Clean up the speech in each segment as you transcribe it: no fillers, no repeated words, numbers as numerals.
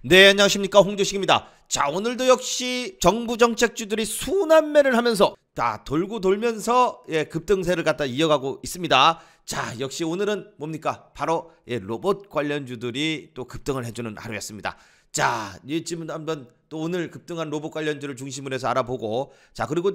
네, 안녕하십니까, 홍조식입니다. 자, 오늘도 역시 정부 정책주들이 순환매를 하면서 돌고 돌면서 급등세를 갖다 이어가고 있습니다. 자, 역시 오늘은 뭡니까? 바로 로봇 관련주들이 또 급등을 해주는 하루였습니다. 자, 지금 한번 또 오늘 급등한 로봇 관련주를 중심으로 해서 알아보고, 자, 그리고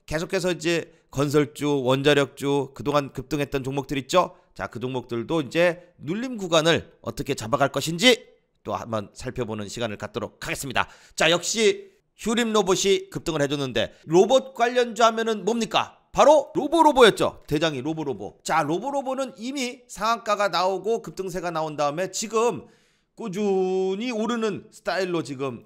계속해서 이제 건설주, 원자력주, 그동안 급등했던 종목들 있죠? 자, 그 종목들도 이제 눌림 구간을 어떻게 잡아갈 것인지 또 한번 살펴보는 시간을 갖도록 하겠습니다. 자, 역시 휴림 로봇이 급등을 해줬는데, 로봇 관련주 하면은 뭡니까? 바로 로보로보였죠. 대장이 로보로보. 자, 로보로보는 이미 상한가가 나오고 급등세가 나온 다음에 지금 꾸준히 오르는 스타일로 지금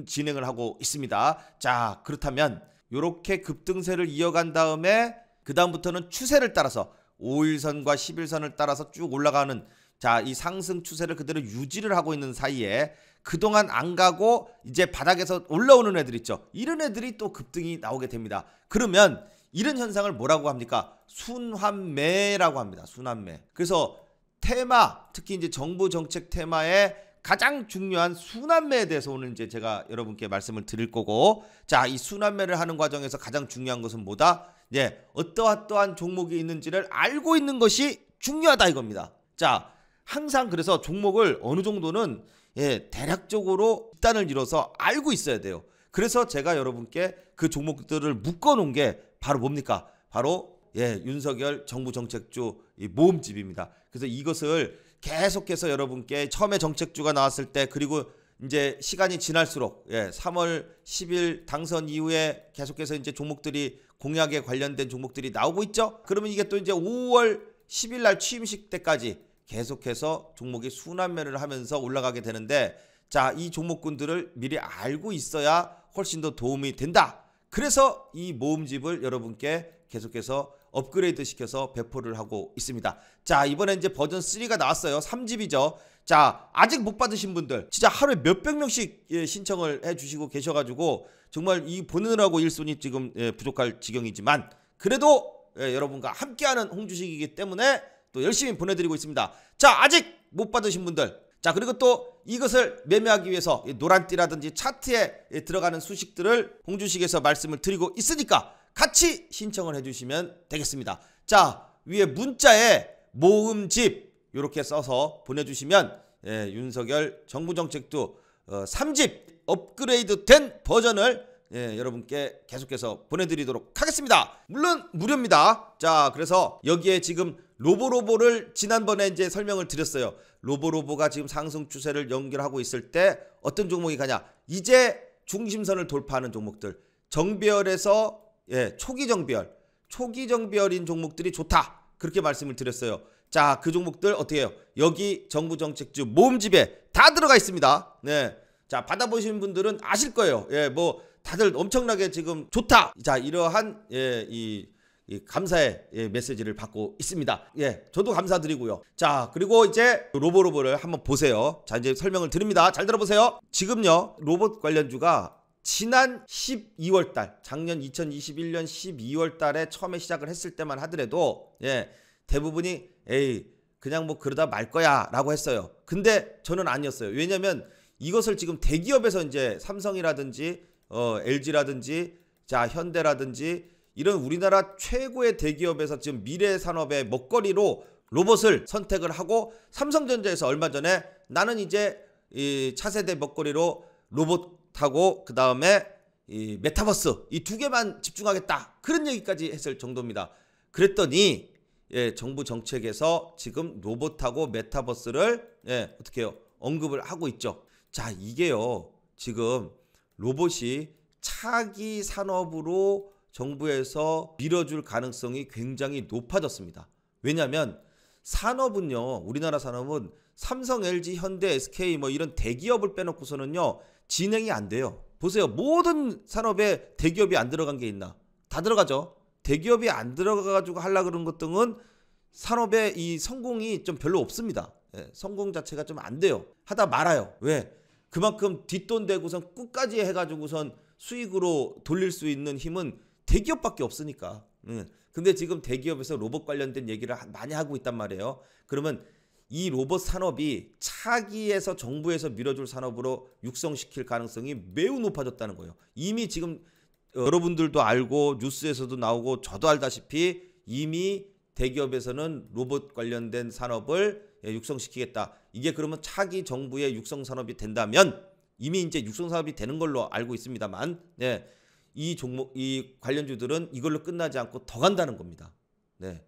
진행을 하고 있습니다. 자, 그렇다면 이렇게 급등세를 이어간 다음에 그 다음부터는 추세를 따라서 5일선과 10일선을 따라서 쭉 올라가는, 자, 이 상승 추세를 그대로 유지를 하고 있는 사이에 그동안 안 가고 이제 바닥에서 올라오는 애들 있죠. 이런 애들이 또 급등이 나오게 됩니다. 그러면 이런 현상을 뭐라고 합니까? 순환매라고 합니다. 순환매. 그래서 테마, 특히 이제 정부 정책 테마의 가장 중요한 순환매에 대해서 오늘 이제 제가 여러분께 말씀을 드릴 거고, 자, 이 순환매를 하는 과정에서 가장 중요한 것은 뭐다? 어떠한 종목이 있는지를 알고 있는 것이 중요하다 이겁니다. 자, 항상 그래서 종목을 어느 정도는 대략적으로 일단을 이뤄서 알고 있어야 돼요. 그래서 제가 여러분께 그 종목들을 묶어 놓은 게 바로 뭡니까? 바로 윤석열 정부 정책주 모음집입니다. 그래서 이것을 계속해서 여러분께 처음에 정책주가 나왔을 때, 그리고 이제 시간이 지날수록 3월 10일 당선 이후에 계속해서 이제 종목들이, 공약에 관련된 종목들이 나오고 있죠. 그러면 이게 또 이제 5월 10일 날 취임식 때까지 계속해서 종목이 순환매를 하면서 올라가게 되는데, 자, 이 종목군들을 미리 알고 있어야 훨씬 더 도움이 된다. 그래서 이 모음집을 여러분께 계속해서 업그레이드 시켜서 배포를 하고 있습니다. 자, 이번에 이제 버전 3가 나왔어요. 3집이죠. 자, 아직 못 받으신 분들 진짜 하루에 몇백 명씩 신청을 해주시고 계셔가지고 정말 이 보느라고 일손이 지금 부족할 지경이지만, 그래도 여러분과 함께하는 홍주식이기 때문에 또 열심히 보내드리고 있습니다. 자, 아직 못 받으신 분들, 자, 그리고 또 이것을 매매하기 위해서 노란띠라든지 차트에 들어가는 수식들을 홍주식에서 말씀을 드리고 있으니까 같이 신청을 해주시면 되겠습니다. 자, 위에 문자에 모음집 이렇게 써서 보내주시면 윤석열 정부정책도 3집 업그레이드 된 버전을 여러분께 계속해서 보내드리도록 하겠습니다. 물론 무료입니다. 자, 그래서 여기에 지금 로보로보를 지난번에 이제 설명을 드렸어요. 로보로보가 지금 상승 추세를 연결하고 있을 때 어떤 종목이 가냐? 이제 중심선을 돌파하는 종목들, 정비열에서 초기 정비열인 종목들이 좋다, 그렇게 말씀을 드렸어요. 자, 그 종목들 어떻게 해요? 여기 정부 정책주 모음집에 다 들어가 있습니다. 자, 받아보신 분들은 아실 거예요. 뭐 다들 엄청나게 지금 좋다. 자, 이러한 이 감사의 메시지를 받고 있습니다. 저도 감사드리고요. 자, 그리고 이제 로보로보를 한번 보세요. 자, 이제 설명을 드립니다. 잘 들어보세요. 지금요, 로봇 관련주가 지난 12월달, 작년 2021년 12월달에 처음에 시작을 했을 때만 하더라도 대부분이 그냥 뭐 그러다 말 거야 라고 했어요. 근데 저는 아니었어요. 왜냐면 이것을 지금 대기업에서 이제 삼성이라든지 LG라든지 자, 현대라든지 이런 우리나라 최고의 대기업에서 지금 미래 산업의 먹거리로 로봇을 선택을 하고, 삼성전자에서 얼마 전에 나는 이제 이 차세대 먹거리로 로봇하고 그 다음에 이 메타버스 이 두 개만 집중하겠다, 그런 얘기까지 했을 정도입니다. 그랬더니 정부 정책에서 지금 로봇하고 메타버스를 어떻게 해요? 언급을 하고 있죠. 자, 이게요, 지금 로봇이 차기 산업으로 정부에서 밀어줄 가능성이 굉장히 높아졌습니다. 왜냐하면 산업은요, 우리나라 산업은 삼성, LG, 현대, SK 뭐 이런 대기업을 빼놓고서는요 진행이 안 돼요. 보세요. 모든 산업에 대기업이 안 들어간 게 있나? 다 들어가죠. 대기업이 안 들어가가지고 하려고 그런 것들은 산업의 이 성공이 좀 별로 없습니다. 성공 자체가 좀 안 돼요. 하다 말아요. 왜? 그만큼 뒷돈 대고선 끝까지 해가지고선 수익으로 돌릴 수 있는 힘은 대기업밖에 없으니까. 근데 지금 대기업에서 로봇 관련된 얘기를 많이 하고 있단 말이에요. 그러면 이 로봇 산업이 차기에서 정부에서 밀어줄 산업으로 육성시킬 가능성이 매우 높아졌다는 거예요. 이미 지금 여러분들도 알고 뉴스에서도 나오고 저도 알다시피 이미 대기업에서는 로봇 관련된 산업을 육성시키겠다. 이게 그러면 차기 정부의 육성 산업이 된다면 이미 이제 육성 산업이 되는 걸로 알고 있습니다만, 네, 이 종목, 이 관련주들은 이걸로 끝나지 않고 더 간다는 겁니다. 네.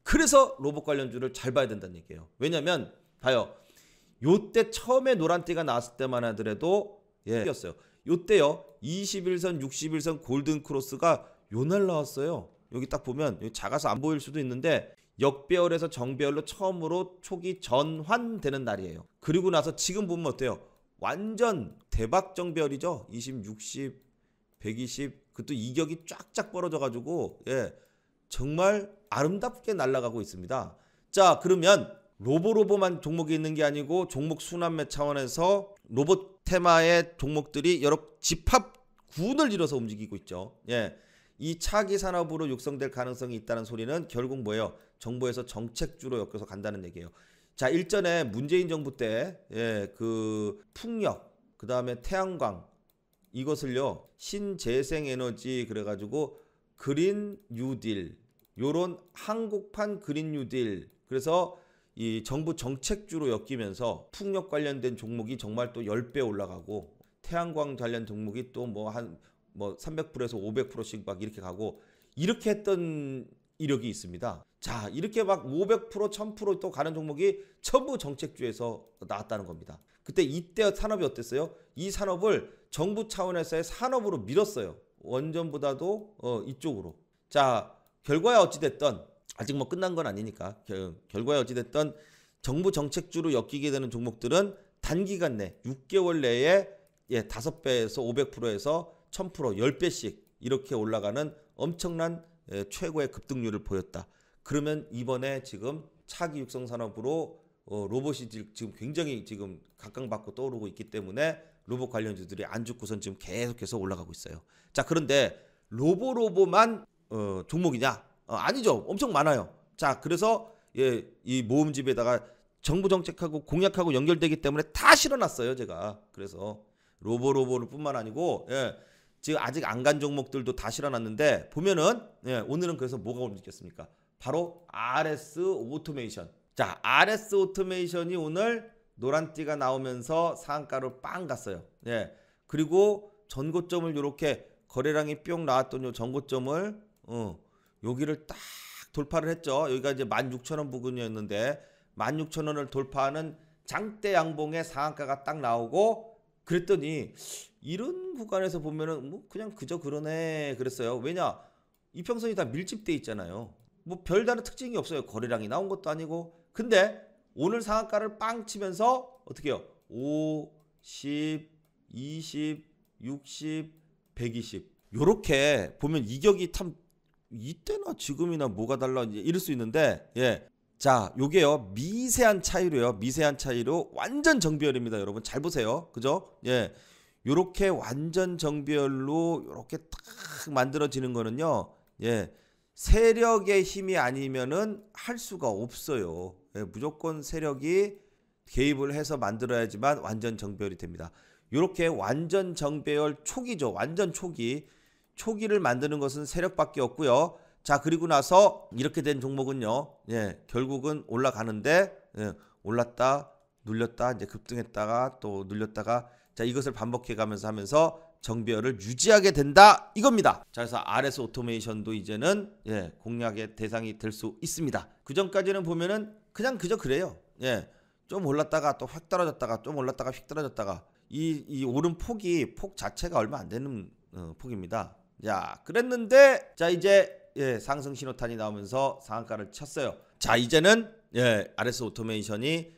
그래서 로봇 관련주를 잘 봐야 된다는 얘기예요. 왜냐면 봐요. 요때 처음에 노란띠가 나왔을 때만 하더라도 였어요. 요때요. 21선, 61선 골든 크로스가 요날 나왔어요. 여기 딱 보면 여기 작아서 안 보일 수도 있는데 역배열에서 정배열로 처음으로 초기 전환되는 날이에요. 그리고 나서 지금 보면 어때요? 완전 대박 정배열이죠. 20, 60, 120 그것도 이격이 쫙쫙 벌어져 가지고 정말 아름답게 날아가고 있습니다. 자, 그러면 로보만 종목이 있는 게 아니고 종목 순환매 차원에서 로봇 테마의 종목들이 여러 집합군을 이뤄서 움직이고 있죠. 이 차기 산업으로 육성될 가능성이 있다는 소리는 결국 뭐예요? 정부에서 정책주로 엮여서 간다는 얘기예요. 자, 일전에 문재인 정부 때 그 풍력, 그 다음에 태양광 이것을요 신재생에너지 그래가지고 그린 뉴딜 요런 한국판 그린 뉴딜 그래서 이 정부 정책주로 엮이면서 풍력 관련된 종목이 정말 또 10배 올라가고 태양광 관련 종목이 또 뭐 한 300%에서 500%씩 막 이렇게 가고 이렇게 했던 이력이 있습니다. 자, 이렇게 막 500%, 1000% 또 가는 종목이 전부 정책주에서 나왔다는 겁니다. 그때 이때 산업이 어땠어요? 이 산업을 정부 차원에서의 산업으로 밀었어요. 원전보다도 이쪽으로. 자, 결과야 어찌됐던 아직 뭐 끝난 건 아니니까 결과야 어찌됐던 정부 정책주로 엮이게 되는 종목들은 단기간 내 6개월 내에 5배에서 500%에서 1000%, 10배씩 이렇게 올라가는 엄청난 최고의 급등률을 보였다. 그러면 이번에 지금 차기 육성 산업으로 로봇이 지금 굉장히 지금 각광받고 떠오르고 있기 때문에 로봇 관련주들이 안 죽고선 지금 계속해서 올라가고 있어요. 자, 그런데 로보만 종목이냐? 아니죠. 엄청 많아요. 자, 그래서 이 모음집에다가 정부 정책하고 공약하고 연결되기 때문에 다 실어놨어요, 제가. 그래서 로보를 뿐만 아니고 지금 아직 안 간 종목들도 다 실어놨는데 보면은 오늘은 그래서 뭐가 움직였습니까? 바로 RS 오토메이션. 자, RS 오토메이션이 오늘 노란띠가 나오면서 상한가로 빵 갔어요. 그리고 전고점을 이렇게 거래량이 뿅 나왔던 요 전고점을 여기를 딱 돌파를 했죠. 여기가 이제 16,000원 부근이었는데 16,000원을 돌파하는 장대 양봉의 상한가가 딱 나오고 그랬더니 이런 구간에서 보면은 뭐 그냥 그저 그러네 그랬어요. 왜냐? 이평선이 다 밀집돼 있잖아요. 뭐 별다른 특징이 없어요. 거래량이 나온 것도 아니고. 근데 오늘 상한가를 빵 치면서 어떻게 해요? 5, 10, 20, 60, 120 요렇게 보면 이격이 참 이때나 지금이나 뭐가 달라 이럴 수 있는데 자, 요게요 미세한 차이로요. 미세한 차이로 완전 정비열입니다. 여러분 잘 보세요. 그죠? 요렇게 완전 정비열로 요렇게 딱 만들어지는 거는요. 세력의 힘이 아니면은 할 수가 없어요. 무조건 세력이 개입을 해서 만들어야지만 완전 정비열이 됩니다. 요렇게 완전 정비열 초기죠. 완전 초기를 만드는 것은 세력밖에 없고요. 자, 그리고 나서 이렇게 된 종목은요. 결국은 올라가는데 올랐다 눌렸다 이제 급등했다가 또 눌렸다가 자, 이것을 반복해 가면서 하면서 정비열을 유지하게 된다 이겁니다. 자, 그래서 RS 오토메이션도 이제는 공략의 대상이 될 수 있습니다. 그 전까지는 보면은 그냥 그저 그래요. 좀 올랐다가 또 휙 떨어졌다가 좀 올랐다가 휙 떨어졌다가 이 오른 폭 자체가 얼마 안 되는 폭입니다. 자, 그랬는데 자, 이제 상승 신호탄이 나오면서 상한가를 쳤어요. 자, 이제는 RS 오토메이션이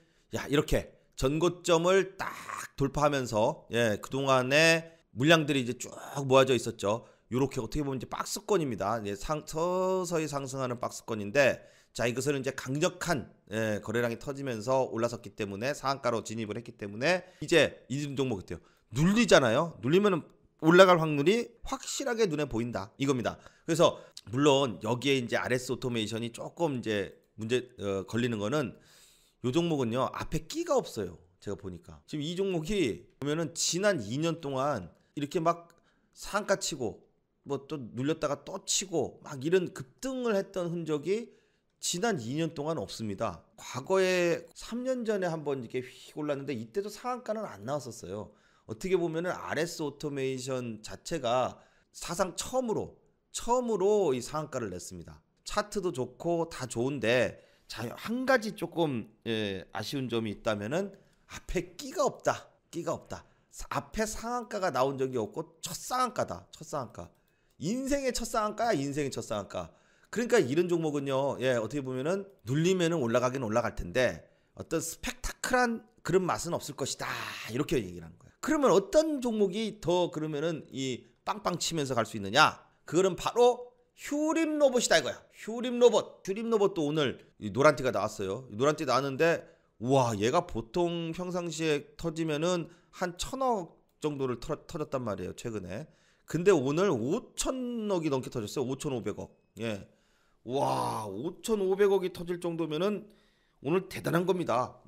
이렇게 전고점을 딱 돌파하면서 그동안에 물량들이 이제 쭉 모아져 있었죠. 요렇게 어떻게 보면 이제 박스권입니다. 서서히 상승하는 박스권인데 자, 이것은 이제 강력한 거래량이 터지면서 올라섰기 때문에 상한가로 진입을 했기 때문에 이제 이 종목 어때요? 눌리잖아요. 눌리면은 올라갈 확률이 확실하게 눈에 보인다 이겁니다. 그래서 물론 여기에 이제 RS 오토메이션이 조금 이제 문제 걸리는 거는 요 종목은요 앞에 끼가 없어요. 제가 보니까 지금 이 종목이 보면은 지난 2년 동안 이렇게 막 상한가 치고 뭐 또 눌렸다가 또 치고 막 이런 급등을 했던 흔적이 지난 2년 동안 없습니다. 과거에 3년 전에 한번 이렇게 휙 올랐는데 이때도 상한가는 안 나왔었어요. 어떻게 보면은 RS 오토메이션 자체가 사상 처음으로 이 상한가를 냈습니다. 차트도 좋고 다 좋은데 자, 한 가지 조금 아쉬운 점이 있다면은 앞에 끼가 없다. 앞에 상한가가 나온 적이 없고 첫 상한가다. 인생의 첫 상한가. 그러니까 이런 종목은요. 어떻게 보면은 눌리면은 올라가긴 올라갈 텐데 어떤 스펙타클한 그런 맛은 없을 것이다. 이렇게 얘기를 하는 거예요. 그러면 어떤 종목이 더 그러면은 이 빵빵 치면서 갈 수 있느냐? 그거는 바로 휴림 로봇이다 이거야. 휴림 로봇도 오늘 노란띠가 나왔어요. 노란띠 나왔는데 우와 얘가 보통 평상시에 터지면은 한 1,000억 정도를 터졌단 말이에요 최근에. 근데 오늘 5,000억이 넘게 터졌어요. 5,500억. 와 5,500억이 터질 정도면은 오늘 대단한 겁니다.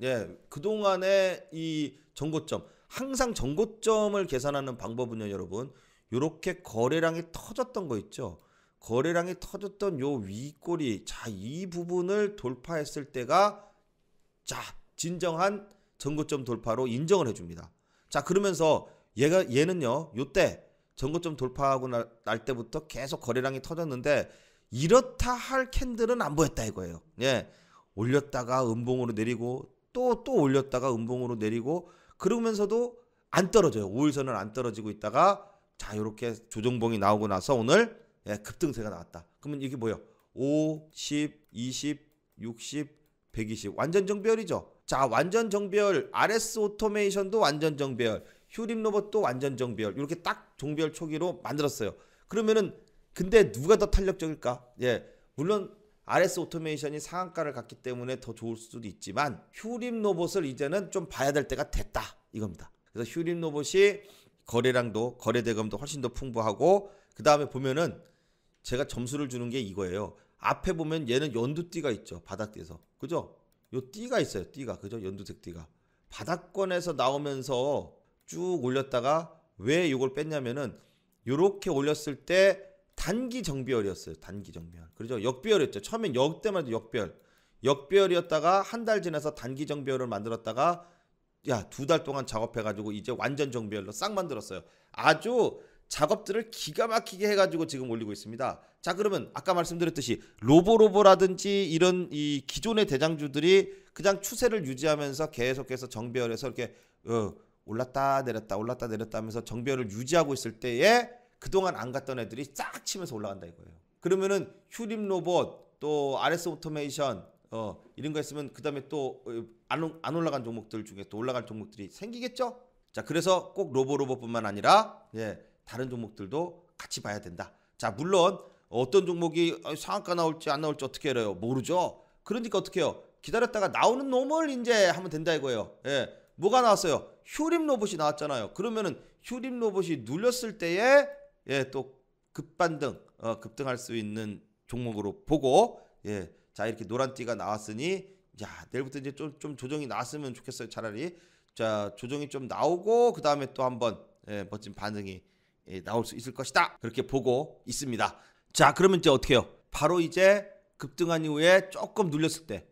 그동안의 이 정고점, 항상 정고점을 계산하는 방법은요 여러분, 요렇게 거래량이 터졌던 거 있죠. 거래량이 터졌던 요 윗꼬리, 자 이 부분을 돌파했을 때가 자 진정한 정고점 돌파로 인정을 해줍니다. 자 그러면서 얘는요 요때 정고점 돌파하고 날 때부터 계속 거래량이 터졌는데 이렇다 할 캔들은 안 보였다 이거예요. 올렸다가 음봉으로 내리고 또 올렸다가 음봉으로 내리고 그러면서도 안 떨어져요. 5일선은 안 떨어지고 있다가 자 요렇게 조정봉이 나오고 나서 오늘 급등세가 나왔다. 그러면 이게 뭐예요? 5, 10, 20, 60, 120 완전 정배열이죠. 자 완전 정배열, RS 오토메이션도 완전 정배열, 휴림 로봇도 완전 정배열, 이렇게 딱 정배열 초기로 만들었어요. 그러면은 근데 누가 더 탄력적일까? 물론 RS 오토메이션이 상한가를 갔기 때문에 더 좋을 수도 있지만 휴림 로봇을 이제는 좀 봐야 될 때가 됐다 이겁니다. 그래서 휴림 로봇이 거래량도 거래 대금도 훨씬 더 풍부하고 그 다음에 보면은 제가 점수를 주는 게 이거예요. 앞에 보면 얘는 연두띠가 있죠. 바닥띠에서. 그죠? 요 띠가 있어요. 띠가. 그죠? 연두색 띠가. 바닥권에서 나오면서 쭉 올렸다가 왜 이걸 뺐냐면은 요렇게 올렸을 때 단기 정배열이었어요. 단기 정배열. 그죠? 역배열이었죠. 처음엔 역때만 해도 역배열이었다가 한 달 지나서 단기 정배열을 만들었다가 야, 2달 동안 작업해가지고 이제 완전 정배열로 싹 만들었어요. 아주 작업들을 기가 막히게 해가지고 지금 올리고 있습니다. 자 그러면 아까 말씀드렸듯이 로보라든지 이런 이 기존의 대장주들이 그냥 추세를 유지하면서 계속해서 정배열에서 이렇게 올랐다 내렸다 하면서 정배열을 유지하고 있을 때에 그동안 안 갔던 애들이 싹 치면서 올라간다 이거예요. 그러면은 휴림 로봇 또 RS 오토메이션 이런 거 있으면 그 다음에 또 안 올라간 종목들 중에 또 올라갈 종목들이 생기겠죠. 자 그래서 꼭 로봇뿐만 아니라 다른 종목들도 같이 봐야 된다. 자 물론 어떤 종목이 상한가 나올지 안 나올지 어떻게 알아요? 모르죠. 그러니까 어떻게 해요? 기다렸다가 나오는 놈을 이제 하면 된다 이거예요. 뭐가 나왔어요? 휴림 로봇이 나왔잖아요. 그러면은 휴림 로봇이 눌렸을 때에 또 급반등 급등할 수 있는 종목으로 보고 자 이렇게 노란띠가 나왔으니 야 내일부터 이제 좀 조정이 나왔으면 좋겠어요. 차라리 자 조정이 좀 나오고 그 다음에 또 한번 멋진 반등이 나올 수 있을 것이다. 그렇게 보고 있습니다. 자 그러면 이제 어떻게 해요? 바로 이제 급등한 이후에 조금 눌렸을 때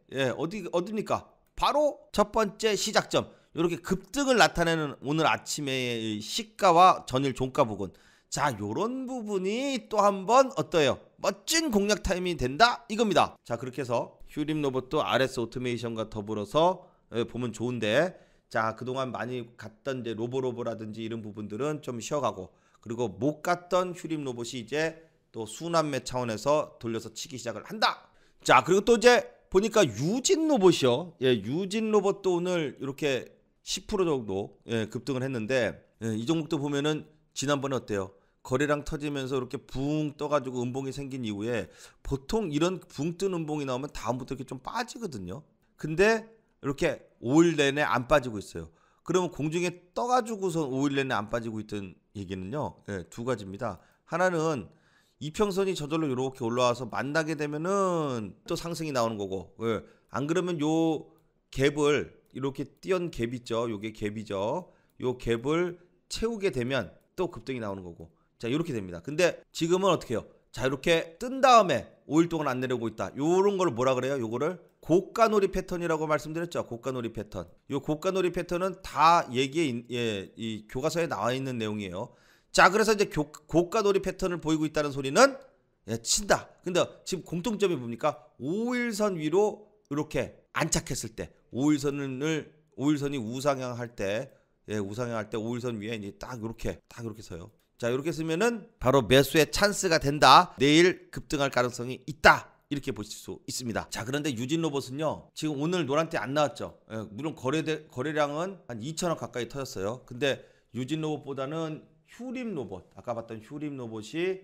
어디입니까? 바로 첫 번째 시작점. 이렇게 급등을 나타내는 오늘 아침의 시가와 전일 종가 부분. 자 요런 부분이 또 한번 어떠해요? 멋진 공략 타임이 된다 이겁니다. 자 그렇게 해서 휴림 로봇도 RS 오토메이션과 더불어서 보면 좋은데 자 그동안 많이 갔던 이제 로보라든지 이런 부분들은 좀 쉬어가고 그리고 못 갔던 휴림 로봇이 이제 또 순환매 차원에서 돌려서 치기 시작을 한다. 자 그리고 또 이제 보니까 유진 로봇이요. 유진 로봇도 오늘 이렇게 10% 정도 급등을 했는데 이 종목도 보면은 지난번에 어때요? 거래량 터지면서 이렇게 붕 떠가지고 음봉이 생긴 이후에 보통 이런 붕 뜬 음봉이 나오면 다음부터 이렇게 좀 빠지거든요. 근데 이렇게 5일 내내 안 빠지고 있어요. 그러면 공중에 떠가지고서 5일 내내 안 빠지고 있던 얘기는요. 두 가지입니다. 하나는 이평선이 저절로 이렇게 올라와서 만나게 되면은 또 상승이 나오는 거고 안 그러면 요 갭을 이렇게 띄운 갭 있죠. 요게 갭이죠. 요 갭을 채우게 되면 또 급등이 나오는 거고. 자, 이렇게 됩니다. 근데 지금은 어떻게 해요? 자, 이렇게 뜬 다음에 5일 동안 안 내려오고 있다. 요런 걸 뭐라 그래요? 요거를 고가놀이 패턴이라고 말씀드렸죠. 고가놀이 패턴. 요 고가놀이 패턴은 다 이 교과서에 나와 있는 내용이에요. 자, 그래서 이제 고가놀이 패턴을 보이고 있다는 소리는 친다. 근데 지금 공통점이 뭡니까? 5일선 위로 이렇게 안착했을 때 5일선이 우상향할 때 우상향할 때 5일선 위에 이제 딱 이렇게 서요. 자, 이렇게 쓰면은 바로 매수의 찬스가 된다. 내일 급등할 가능성이 있다. 이렇게 보실 수 있습니다. 자, 그런데 유진로봇은요, 지금 오늘 노란띠 안 나왔죠. 물론 거래량은 한 2천억 가까이 터졌어요. 근데 유진로봇보다는 휴림로봇, 아까 봤던 휴림로봇이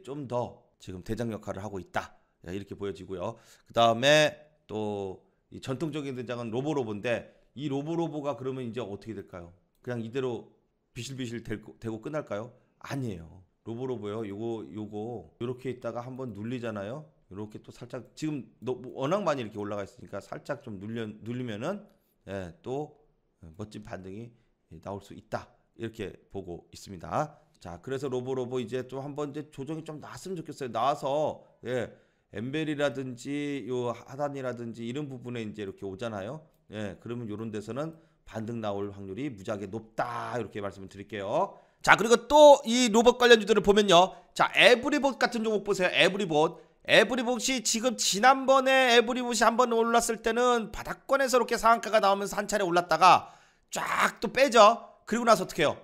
좀 더 지금 대장 역할을 하고 있다. 이렇게 보여지고요. 그 다음에 또 이 전통적인 대장은 로보로보인데, 이 로보로보가 그러면 이제 어떻게 될까요? 그냥 이대로 비실비실 되고 끝날까요? 아니에요. 로보로보요. 요거 이렇게 있다가 한번 눌리잖아요. 이렇게 또 살짝 지금 워낙 많이 이렇게 올라가 있으니까 살짝 좀 눌리면은 또 멋진 반등이 나올 수 있다. 이렇게 보고 있습니다. 자, 그래서 로보로보 이제 또 한번 이제 조정이 좀 나왔으면 좋겠어요. 나와서 엠벨이라든지 요 하단이라든지 이런 부분에 이제 이렇게 오잖아요. 그러면 이런 데서는 반등 나올 확률이 무지하게 높다. 이렇게 말씀을 드릴게요. 자, 그리고 또 이 로봇 관련주들을 보면요. 자, 에브리봇 같은 종목 보세요. 에브리봇이 지금 지난번에 에브리봇이 한번 올랐을 때는 바닥권에서 이렇게 상한가가 나오면서 한 차례 올랐다가 쫙 또 빼죠. 그리고 나서 어떻게 해요?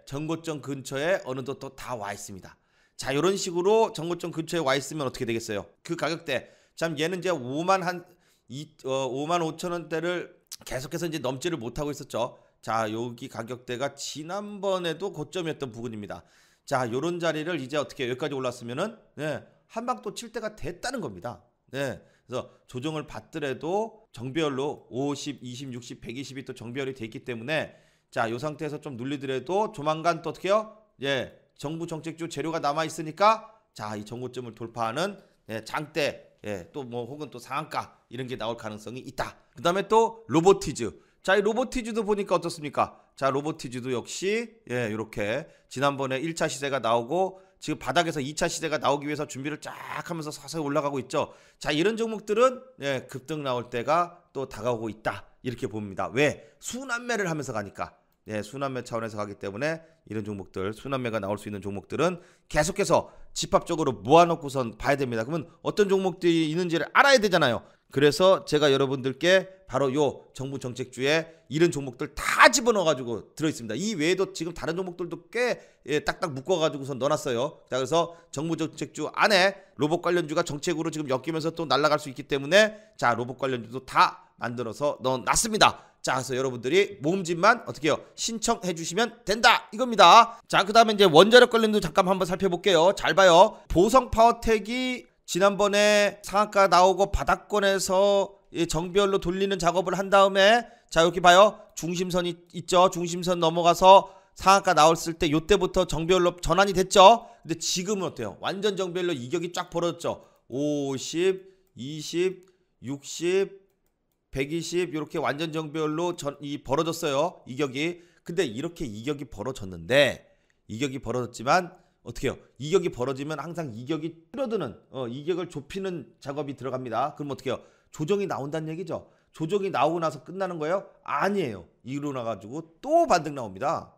전고점 근처에 어느덧 또 다 와 있습니다. 자, 이런 식으로 전고점 근처에 와 있으면 어떻게 되겠어요? 그 가격대. 참 얘는 이제 5만 5천 원대를 계속해서 이제 넘지를 못하고 있었죠. 자, 여기 가격대가 지난번에도 고점이었던 부분입니다. 자, 요런 자리를 이제 어떻게 여기까지 올랐으면은 한 방 또 칠 때가 됐다는 겁니다. 그래서 조정을 받더라도 정배열로 50, 20, 60, 120이 또 정배열이 돼 있기 때문에 자, 요 상태에서 좀 눌리더라도 조만간 또 어떻게 해요? 정부 정책주 재료가 남아 있으니까 자, 이 정고점을 돌파하는 장대 또 뭐 혹은 또 상한가 이런 게 나올 가능성이 있다. 그다음에 또 로보티즈. 자, 이 로보티즈도 보니까 어떻습니까? 자, 로보티즈도 역시 이렇게 지난번에 1차 시세가 나오고 지금 바닥에서 2차 시세가 나오기 위해서 준비를 쫙 하면서 서서히 올라가고 있죠. 자, 이런 종목들은 급등 나올 때가 또 다가오고 있다. 이렇게 봅니다. 왜? 순환매를 하면서 가니까. 순환매 차원에서 가기 때문에 이런 종목들, 순환매가 나올 수 있는 종목들은 계속해서 집합적으로 모아놓고선 봐야 됩니다. 그러면 어떤 종목들이 있는지를 알아야 되잖아요. 그래서 제가 여러분들께 바로 요 정부 정책주에 이런 종목들 다 집어넣어가지고 들어있습니다. 이 외에도 지금 다른 종목들도 꽤 딱딱 묶어가지고서 넣어놨어요. 자, 그래서 정부 정책주 안에 로봇 관련주가 정책으로 지금 엮이면서 또 날아갈 수 있기 때문에 자, 로봇 관련주도 다 만들어서 넣어놨습니다. 자, 그래서 여러분들이 모음집만 어떻게 해요? 신청해 주시면 된다 이겁니다. 자, 그 다음에 이제 원자력 관련도 잠깐 한번 살펴볼게요. 잘 봐요. 보성파워텍이 지난번에 상한가 나오고 바닥권에서 정비열로 돌리는 작업을 한 다음에 자, 여기 봐요. 중심선이 있죠. 중심선 넘어가서 상한가 나왔을 때 요때부터 정비열로 전환이 됐죠. 근데 지금은 어때요? 완전 정비열로 이격이 쫙 벌어졌죠. 50, 20, 60, 120 이렇게 완전 정배열로 벌어졌어요. 이격이. 근데 이렇게 이격이 벌어졌는데 이격이 벌어졌지만 어떻게 해요? 이격이 벌어지면 항상 이격이 줄어드는 이격을 좁히는 작업이 들어갑니다. 그럼 어떻게 해요? 조정이 나온다는 얘기죠. 조정이 나오고 나서 끝나는 거예요? 아니에요. 일어나가지고 또 반등 나옵니다.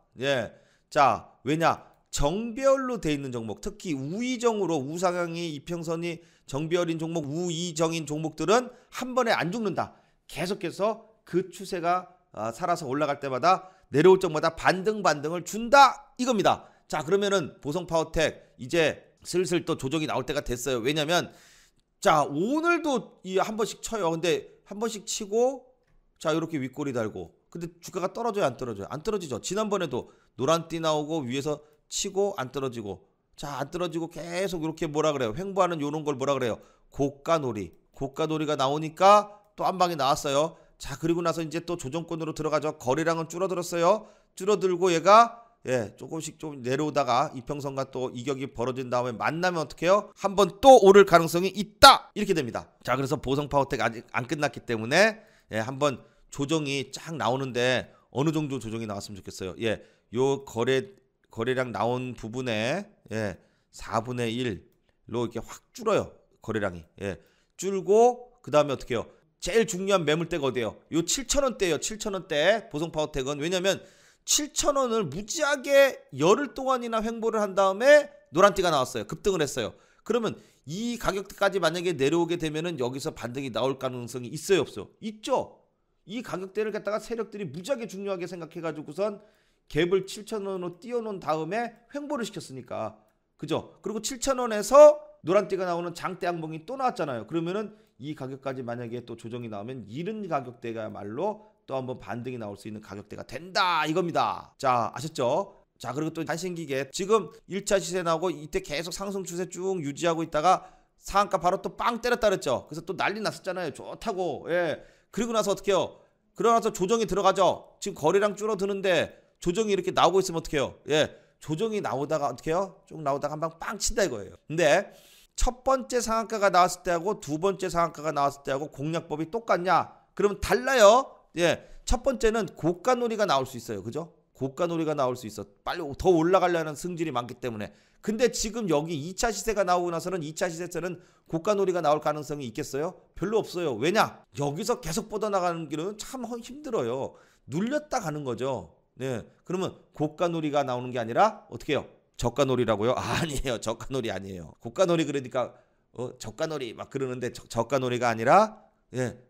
자, 왜냐? 정배열로 돼 있는 종목, 특히 우이정으로 우상향이 이평선이 정배열인 종목, 우이정인 종목들은 한 번에 안 죽는다. 계속해서 그 추세가 살아서 올라갈 때마다 내려올 적마다 반등을 준다 이겁니다. 자, 그러면은 보성파워텍 이제 슬슬 또 조정이 나올 때가 됐어요. 왜냐면 자, 오늘도 한 번씩 쳐요. 근데 한 번씩 치고 자, 이렇게 윗꼬리 달고 근데 주가가 떨어져요, 안 떨어져요? 안 떨어지죠. 지난번에도 노란띠 나오고 위에서 치고 안 떨어지고 자, 안 떨어지고 계속 이렇게 뭐라 그래요? 횡보하는 요런 걸 뭐라 그래요? 고가놀이가 나오니까 또 한 방에 나왔어요. 자, 그리고 나서 이제 또 조정권으로 들어가죠. 거래량은 줄어들었어요. 줄어들고 얘가 조금씩 좀 내려오다가 이평선과 또 이격이 벌어진 다음에 만나면 어떻게 해요? 한번 또 오를 가능성이 있다. 이렇게 됩니다. 자, 그래서 보성파워텍 아직 안 끝났기 때문에 한번 조정이 쫙 나오는데 어느 정도 조정이 나왔으면 좋겠어요. 예, 요 거래량 나온 부분에 4분의 1로 이렇게 확 줄어요. 거래량이. 예, 줄고 그 다음에 어떻게 해요? 제일 중요한 매물대가 어디예요? 요 7,000원대예요. 7,000원대 보성파워텍은. 왜냐면 7,000원을 무지하게 열흘 동안이나 횡보를 한 다음에 노란띠가 나왔어요. 급등을 했어요. 그러면 이 가격대까지 만약에 내려오게 되면은 여기서 반등이 나올 가능성이 있어요, 없어요? 있죠. 이 가격대를 갖다가 세력들이 무지하게 중요하게 생각해가지고선 갭을 7,000원으로 띄워놓은 다음에 횡보를 시켰으니까. 그죠? 그리고 7,000원에서 노란띠가 나오는 장대 양봉이 또 나왔잖아요. 그러면은 이 가격까지 만약에 또 조정이 나오면 이른 가격대가말로 또 한번 반등이 나올 수 있는 가격대가 된다 이겁니다. 자, 아셨죠? 자, 그리고 또 한신기계 지금 1차 시세 나오고 이때 계속 상승 추세 쭉 유지하고 있다가 상한가 바로 또 빵 때렸다 그랬죠. 그래서 또 난리 났었잖아요. 좋다고. 예. 그리고 나서 어떻게 해요? 그러고 나서 조정이 들어가죠. 지금 거래량 줄어드는데 조정이 이렇게 나오고 있으면 어떻게 해요? 예. 조정이 나오다가 어떻게 해요? 쭉 나오다가 한 방 빵 친다 이거예요. 근데 첫 번째 상한가가 나왔을 때하고 두 번째 상한가가 나왔을 때하고 공략법이 똑같냐? 그러면 달라요. 예. 첫 번째는 고가놀이가 나올 수 있어요. 그죠? 고가놀이가 나올 수 있어. 빨리 더 올라가려는 승질이 많기 때문에. 근데 지금 여기 2차 시세가 나오고 나서는 2차 시세에서는 고가놀이가 나올 가능성이 있겠어요? 별로 없어요. 왜냐? 여기서 계속 뻗어나가는 길은 참 힘들어요. 눌렸다 가는 거죠. 네. 그러면 고가놀이가 나오는 게 아니라 어떻게 해요? 저가놀이라고요? 아니에요. 저가놀이 아니에요. 고가놀이 그러니까 저가놀이 막 그러는데 저가놀이가 아니라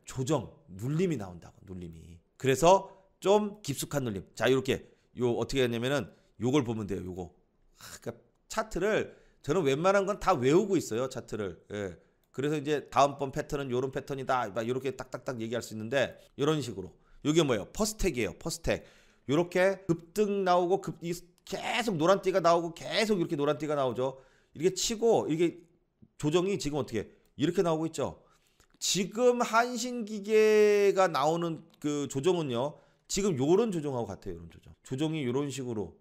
조정, 눌림이 나온다고. 눌림이. 그래서 좀 깊숙한 눌림. 자, 이렇게 어떻게 하냐면은 요걸 보면 돼요. 요거. 그러니까 차트를 저는 웬만한 건 다 외우고 있어요. 차트를. 예. 그래서 이제 다음번 패턴은 요런 패턴이다. 막 이렇게 딱딱딱 얘기할 수 있는데 이런 식으로. 요게 뭐예요? 퍼스텍이에요. 퍼스텍. 요렇게 급등 나오고 계속 노란띠가 나오고 계속 이렇게 노란띠가 나오죠. 이렇게 치고 이게 조정이 지금 어떻게 이렇게 나오고 있죠. 지금 한신기계가 나오는 그 조정은요. 지금 요런 조정하고 같아요. 요런 조정. 조정이 요런 식으로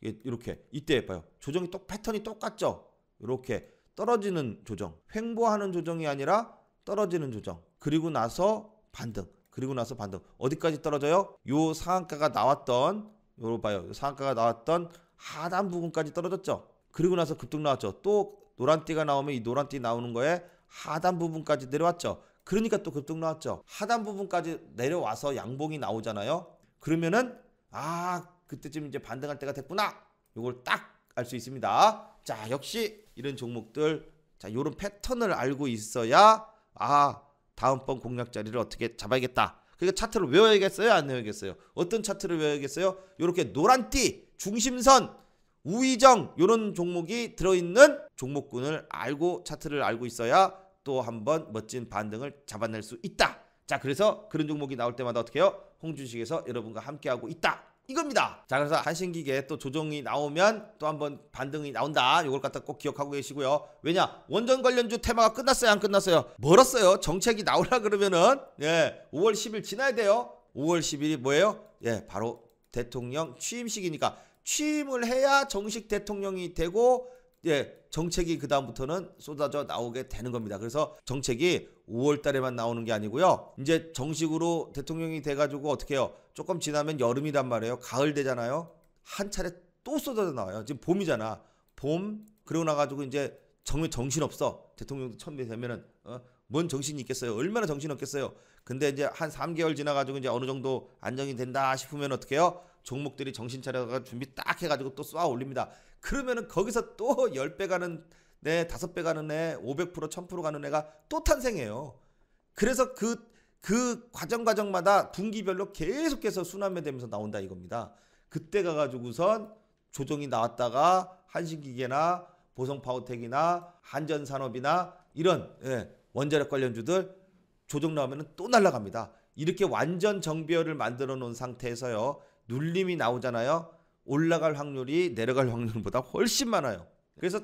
이렇게 이때 봐요. 조정이 패턴이 똑같죠. 이렇게 떨어지는 조정. 횡보하는 조정이 아니라 떨어지는 조정. 그리고 나서 반등. 그리고 나서 반등. 어디까지 떨어져요? 요 상한가가 나왔던 요거 봐요. 요 상한가가 나왔던 하단 부분까지 떨어졌죠. 그리고 나서 급등 나왔죠. 또 노란띠가 나오면 이 노란띠 나오는 거에 하단 부분까지 내려왔죠. 그러니까 또 급등 나왔죠. 하단 부분까지 내려와서 양봉이 나오잖아요. 그러면은 그때쯤 이제 반등할 때가 됐구나. 요걸 딱 알 수 있습니다. 자, 역시 이런 종목들 요런 패턴을 알고 있어야 다음번 공략 자리를 어떻게 잡아야겠다. 그러니까 차트를 외워야겠어요? 안 외워야겠어요? 어떤 차트를 외워야겠어요? 요렇게 노란띠, 중심선, 우이정 요런 종목이 들어있는 종목군을 알고 차트를 알고 있어야 또 한번 멋진 반등을 잡아낼 수 있다. 자, 그래서 그런 종목이 나올 때마다 어떻게 해요? 홍준식에서 여러분과 함께하고 있다. 이겁니다. 자, 그래서 한신기계 또 조정이 나오면 또 한번 반등이 나온다. 이걸 갖다 꼭 기억하고 계시고요. 왜냐? 원전 관련주 테마가 끝났어요? 안 끝났어요? 멀었어요. 정책이 나오려 그러면은 5월 10일 지나야 돼요. 5월 10일이 뭐예요? 바로 대통령 취임식이니까 취임을 해야 정식 대통령이 되고 정책이 그 다음부터는 쏟아져 나오게 되는 겁니다. 그래서 정책이 5월 달에만 나오는 게 아니고요. 이제 정식으로 대통령이 돼가지고 어떻게 해요? 조금 지나면 여름이란 말이에요. 가을 되잖아요. 한 차례 또 쏟아져 나와요. 지금 봄이잖아. 봄 그러고 나가지고 이제 정신 없어. 대통령 처음 되면은 뭔 정신이 있겠어요? 얼마나 정신 없겠어요? 근데 이제 한 3개월 지나가지고 이제 어느 정도 안정이 된다 싶으면 어떻게 해요? 종목들이 정신 차려가 준비 딱 해가지고 또 쏘아 올립니다. 그러면은 거기서 또 10배 가는 애, 5배 가는 애, 500%, 1000% 가는 애가 또 탄생해요. 그래서 그 과정마다 분기별로 계속해서 순환매되면서 나온다 이겁니다. 그때 가가지고선 조정이 나왔다가 한신기계나 보성파워텍이나 한전산업이나 이런 원자력 관련주들 조정 나오면 또 날아갑니다. 이렇게 완전 정비열을 만들어 놓은 상태에서요. 눌림이 나오잖아요. 올라갈 확률이 내려갈 확률보다 훨씬 많아요. 그래서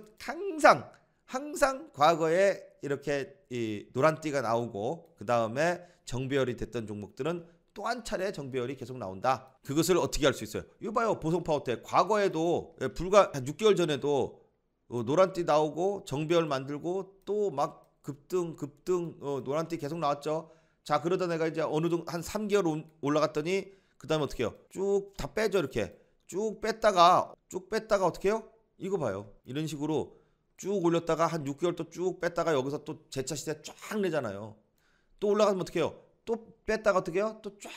항상 과거에 이렇게 이 노란띠가 나오고 그 다음에 정비열이 됐던 종목들은 또 한 차례 정비열이 계속 나온다. 그것을 어떻게 할 수 있어요? 이거 봐요. 보성파워텍 과거에도 불과 한 6개월 전에도 노란띠 나오고 정비열 만들고 또 막 급등 노란띠 계속 나왔죠. 자 그러다 내가 이제 어느 정도 한 3개월 올라갔더니 그 다음에 어떻게 해요? 쭉 다 빼죠. 이렇게 쭉 뺐다가 어떻게 해요? 이거 봐요. 이런 식으로 쭉 올렸다가 한 6개월 또 쭉 뺐다가 여기서 또 재차 시세 쫙 내잖아요. 또 올라가면 어떻게 해요? 또 뺐다가 어떻게 해요? 또 쫙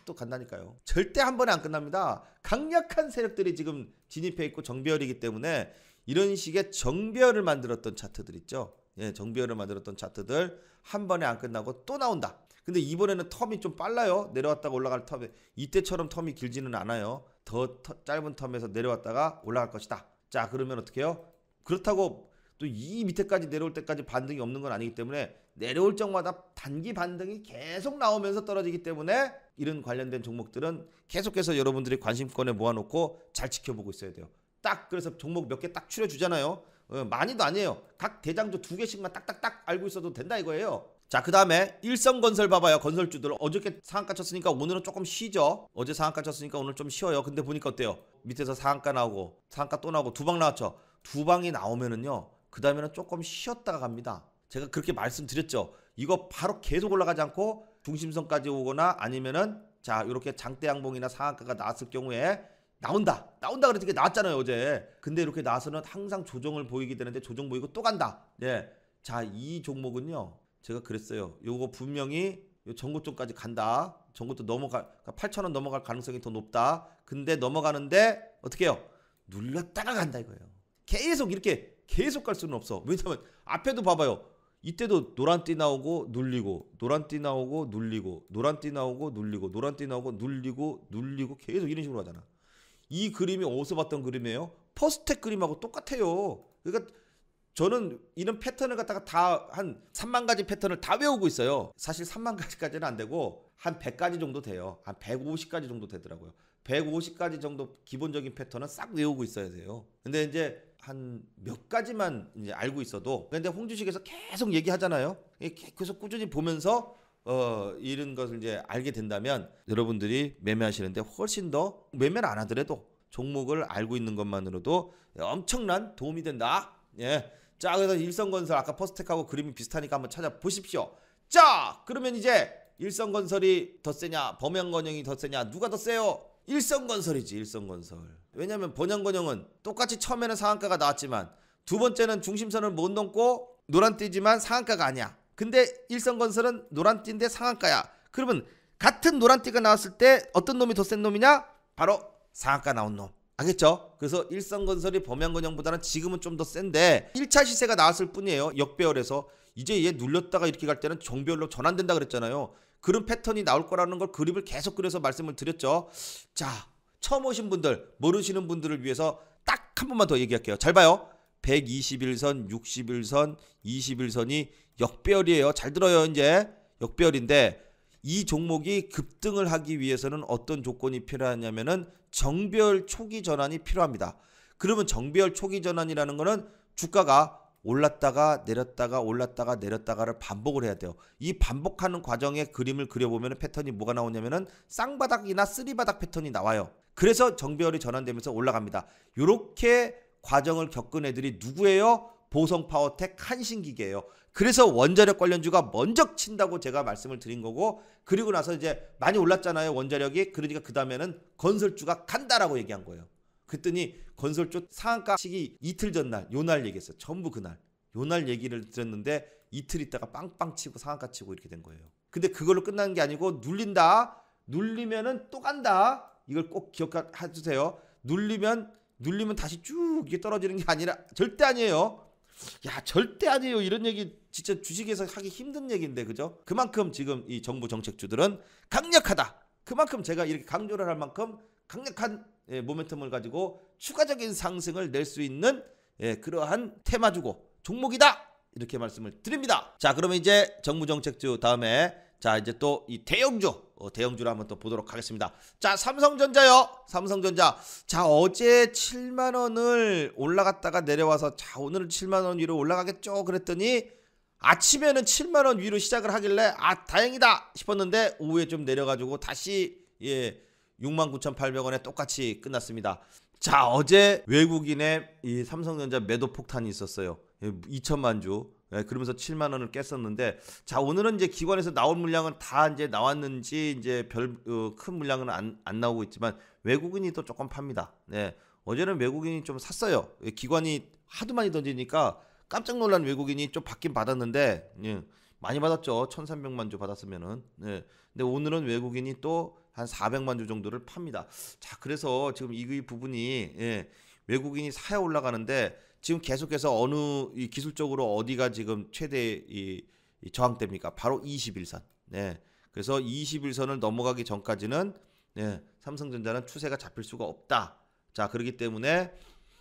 또 간다니까요. 절대 한 번에 안 끝납니다. 강력한 세력들이 지금 진입해 있고 정배열이기 때문에 이런 식의 정배열을 만들었던 차트들 있죠. 예, 정배열을 만들었던 차트들 한 번에 안 끝나고 또 나온다. 근데 이번에는 텀이 좀 빨라요. 내려왔다가 올라갈 텀에 이때처럼 텀이 길지는 않아요. 더 짧은 텀에서 내려왔다가 올라갈 것이다. 자 그러면 어떻게 해요? 그렇다고 또 이 밑에까지 내려올 때까지 반등이 없는 건 아니기 때문에 내려올 적마다 단기 반등이 계속 나오면서 떨어지기 때문에 이런 관련된 종목들은 계속해서 여러분들이 관심권에 모아놓고 잘 지켜보고 있어야 돼요. 딱 그래서 종목 몇 개 딱 추려주잖아요. 많이도 아니에요. 각 대장주 2개씩만 딱딱딱 알고 있어도 된다 이거예요. 자 그 다음에 일성건설 봐봐요. 건설주들 어저께 상한가 쳤으니까 오늘은 조금 쉬죠. 어제 상한가 쳤으니까 오늘 좀 쉬어요. 근데 보니까 어때요? 밑에서 상한가 나오고 상한가 또 나오고 두 방 나왔죠. 두 방이 나오면은요 그 다음에는 조금 쉬었다가 갑니다. 제가 그렇게 말씀드렸죠. 이거 바로 계속 올라가지 않고 중심선까지 오거나 아니면은 자 이렇게 장대 양봉이나 상한가가 나왔을 경우에 나온다 그랬더니 나왔잖아요 어제. 근데 이렇게 나와서는 항상 조정을 보이게 되는데 조정 보이고 또 간다. 네. 자 이 종목은요 제가 그랬어요. 요거 분명히 요 전고점까지 간다. 전고점 8,000원 넘어갈 가능성이 더 높다. 근데 넘어가는데 어떻게 해요? 눌렸다가 간다 이거예요. 계속 이렇게 계속 갈 수는 없어. 왜냐면 앞에도 봐봐요. 이때도 노란띠 나오고 눌리고 노란띠 나오고 눌리고 노란띠 나오고 눌리고 노란띠 나오고 눌리고 계속 이런 식으로 하잖아. 이 그림이 어디서 봤던 그림이에요? 퍼스텍 그림하고 똑같아요. 그러니까 저는 이런 패턴을 갖다가 다 한 3만 가지 패턴을 다 외우고 있어요. 사실 3만 가지까지는 안 되고 한 100가지 정도 돼요. 한 150가지 정도 되더라고요. 150가지 정도 기본적인 패턴은 싹 외우고 있어야 돼요. 근데 이제 한 몇 가지만 이제 알고 있어도 근데 홍주식에서 계속 얘기하잖아요. 계속 꾸준히 보면서 이런 것을 이제 알게 된다면 여러분들이 매매하시는데 훨씬 더 매매를 안 하더라도 종목을 알고 있는 것만으로도 엄청난 도움이 된다. 예. 자 그래서 일성건설 아까 퍼스텍하고 그림이 비슷하니까 한번 찾아보십시오. 자 그러면 이제 일성건설이 더 세냐 범양건영이 더 세냐 누가 더 세요? 일성건설이지. 일성건설. 왜냐면 번양건영은 똑같이 처음에는 상한가가 나왔지만 두 번째는 중심선을 못 넘고 노란띠지만 상한가가 아니야. 근데 일성건설은 노란띠인데 상한가야. 그러면 같은 노란띠가 나왔을 때 어떤 놈이 더 센 놈이냐? 바로 상한가 나온 놈. 알겠죠? 그래서 일성건설이 범양건영보다는 지금은 좀 더 센데 1차 시세가 나왔을 뿐이에요. 역배열에서. 이제 얘 눌렸다가 이렇게 갈 때는 정배열로 전환된다 그랬잖아요. 그런 패턴이 나올 거라는 걸 그림을 계속 그려서 말씀을 드렸죠. 자 처음 오신 분들 모르시는 분들을 위해서 딱 한 번만 더 얘기할게요. 잘 봐요. 121선 61선 21선이 역배열이에요. 잘 들어요. 이제 역배열인데 이 종목이 급등을 하기 위해서는 어떤 조건이 필요하냐면은 정배열 초기 전환이 필요합니다. 그러면 정배열 초기 전환이라는 거는 주가가 올랐다가 내렸다가 올랐다가 내렸다가를 반복을 해야 돼요. 이 반복하는 과정의 그림을 그려보면 패턴이 뭐가 나오냐면은 쌍바닥이나 쓰리바닥 패턴이 나와요. 그래서 정배열이 전환되면서 올라갑니다. 이렇게 과정을 겪은 애들이 누구예요? 보성파워텍 한신기계예요. 그래서 원자력 관련주가 먼저 친다고 제가 말씀을 드린 거고 그리고 나서 이제 많이 올랐잖아요. 원자력이. 그러니까 그 다음에는 건설주가 간다라고 얘기한 거예요. 그랬더니 건설주 상한가 치기 이틀 전날 요날 얘기했어요. 전부 그날 요날 얘기를 들었는데 이틀 있다가 빵빵 치고 상한가 치고 이렇게 된 거예요. 근데 그걸로 끝나는 게 아니고 눌리면은 또 간다. 이걸 꼭 기억해 주세요. 눌리면 다시 쭉 이게 떨어지는 게 아니라 절대 아니에요. 야 절대 아니에요. 이런 얘기 진짜 주식에서 하기 힘든 얘기인데 그죠? 그만큼 지금 이 정부 정책주들은 강력하다. 그만큼 제가 이렇게 강조를 할 만큼 강력한 모멘텀을 가지고 추가적인 상승을 낼 수 있는 그러한 테마주고 종목이다. 이렇게 말씀을 드립니다. 자 그러면 이제 정부 정책주 다음에 자 이제 또 이 대형주를 한번 또 보도록 하겠습니다. 자 삼성전자요. 삼성전자. 자 어제 7만원을 올라갔다가 내려와서 자 오늘은 7만원 위로 올라가겠죠 그랬더니 아침에는 7만원 위로 시작을 하길래 아 다행이다 싶었는데 오후에 좀 내려가지고 다시 69,800원에 똑같이 끝났습니다. 자 어제 외국인의 이 삼성전자 매도 폭탄이 있었어요. 2천만 주. 예, 그러면서 7만 원을 깼었는데, 자 오늘은 이제 기관에서 나온 물량은 다 이제 나왔는지 이제 큰 물량은 안 나오고 있지만 외국인이 또 조금 팝니다. 네, 어제는 외국인이 좀 샀어요. 예, 기관이 하도 많이 던지니까 깜짝 놀란 외국인이 좀 받긴 받았는데, 예, 많이 받았죠. 1,300만 주 받았으면은. 예, 근데 오늘은 외국인이 또 한 400만 주 정도를 팝니다. 자, 그래서 지금 이 부분이, 예, 외국인이 사야 올라가는데 지금 계속해서 어느 이 기술적으로 어디가 지금 최대 이 저항대입니까? 바로 21선. 네. 그래서 21선을 넘어가기 전까지는, 네, 삼성전자는 추세가 잡힐 수가 없다. 자, 그렇기 때문에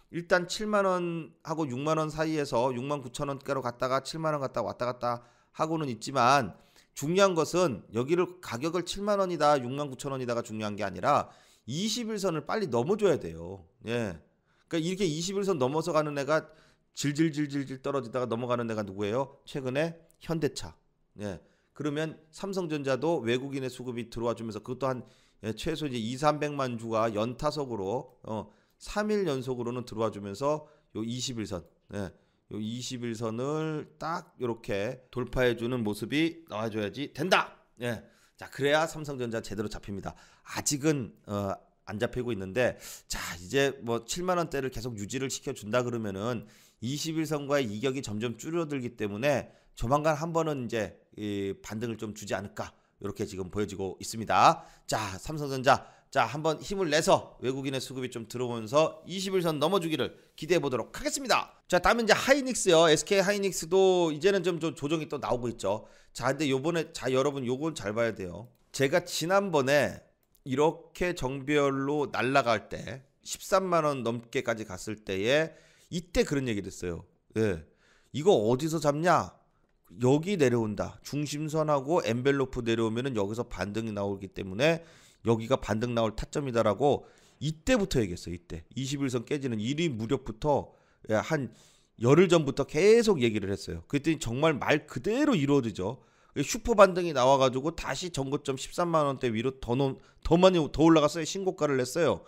일단 7만 원하고 6만 원 사이에서 6만 9천 원가로 갔다가 7만 원 갔다 왔다 갔다 하고는 있지만, 중요한 것은 여기를 가격을 7만 원이다 6만 9천 원이다가 중요한 게 아니라 21선을 빨리 넘어줘야 돼요. 예. 그러니까 이렇게 21선 넘어서 가는 애가 질질질질질 떨어지다가 넘어가는 애가 누구예요? 최근에 현대차. 예. 그러면 삼성전자도 외국인의 수급이 들어와 주면서 그것도 한, 예, 최소 이제 2,300만 주가 연타석으로 3일 연속으로는 들어와 주면서 요 21선. 예. 요 21선을 딱 이렇게 돌파해 주는 모습이 나와 줘야지 된다. 예. 자, 그래야 삼성전자 제대로 잡힙니다. 아직은 안 잡히고 있는데, 자 이제 뭐 7만 원대를 계속 유지를 시켜준다 그러면은 21선과의 이격이 점점 줄어들기 때문에 조만간 한 번은 이제 이 반등을 좀 주지 않을까, 이렇게 지금 보여지고 있습니다. 자, 삼성전자, 자 한번 힘을 내서 외국인의 수급이 좀 들어오면서 21선 넘어주기를 기대해 보도록 하겠습니다. 자, 다음은 이제 하이닉스요. SK 하이닉스도 이제는 좀 조정이 또 나오고 있죠. 자, 근데 요번에, 자 여러분 요건 잘 봐야 돼요. 제가 지난번에 이렇게 정별로 날아갈 때 13만 원 넘게까지 갔을 때에 이때 그런 얘기를 했어요. 예. 이거 어디서 잡냐? 여기 내려온다. 중심선하고 엔벨로프 내려오면은 여기서 반등이 나오기 때문에 여기가 반등 나올 타점이다라고 이때부터 얘기했어요. 이때 21선 깨지는 1위 무렵부터, 예, 한 열흘 전부터 계속 얘기를 했어요. 그랬더니 정말 말 그대로 이루어지죠. 슈퍼 반등이 나와가지고 다시 전고점 13만 원대 위로 더 많이 더 올라갔어요. 신고가를 냈어요.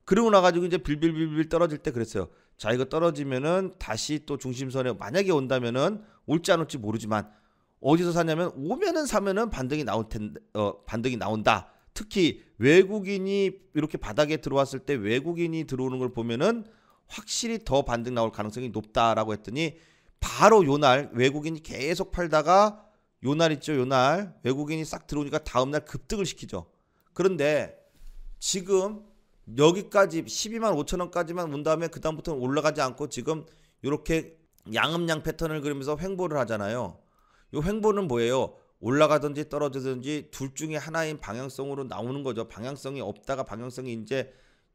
그러고 나가지고 이제 빌빌빌빌 떨어질 때 그랬어요. 자, 이거 떨어지면은 다시 또 중심선에 만약에 온다면은 올지 안 올지 모르지만 어디서 사냐면 오면은 사면은 반등이 나올 텐데, 반등이 나온다. 특히 외국인이 이렇게 바닥에 들어왔을 때 외국인이 들어오는 걸 보면은 확실히 더 반등 나올 가능성이 높다라고 했더니 바로 요날 외국인이 계속 팔다가 요날 있죠. 요날 외국인이 싹 들어오니까 다음날 급등을 시키죠. 그런데 지금 여기까지 12만 5천 원까지만 온 다음에 그 다음부터는 올라가지 않고 지금 이렇게 양음양 패턴을 그리면서 횡보를 하잖아요. 이 횡보는 뭐예요? 올라가든지 떨어지든지 둘 중에 하나인 방향성으로 나오는 거죠. 방향성이 없다가 방향성이 이제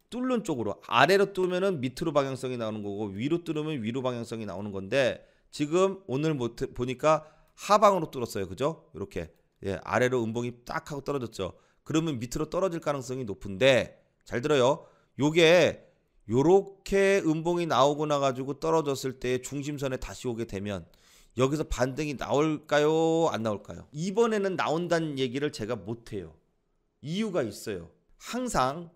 뚫는 쪽으로, 아래로 뚫으면은 밑으로 방향성이 나오는 거고 위로 뚫으면 위로 방향성이 나오는 건데, 지금 오늘 보니까 하방으로 뚫었어요. 그죠? 이렇게, 예, 아래로 음봉이 딱 하고 떨어졌죠. 그러면 밑으로 떨어질 가능성이 높은데, 잘 들어요. 요게 요렇게 음봉이 나오고 나가지고 떨어졌을 때 중심선에 다시 오게 되면 여기서 반등이 나올까요? 안 나올까요? 이번에는 나온다는 얘기를 제가 못해요. 이유가 있어요. 항상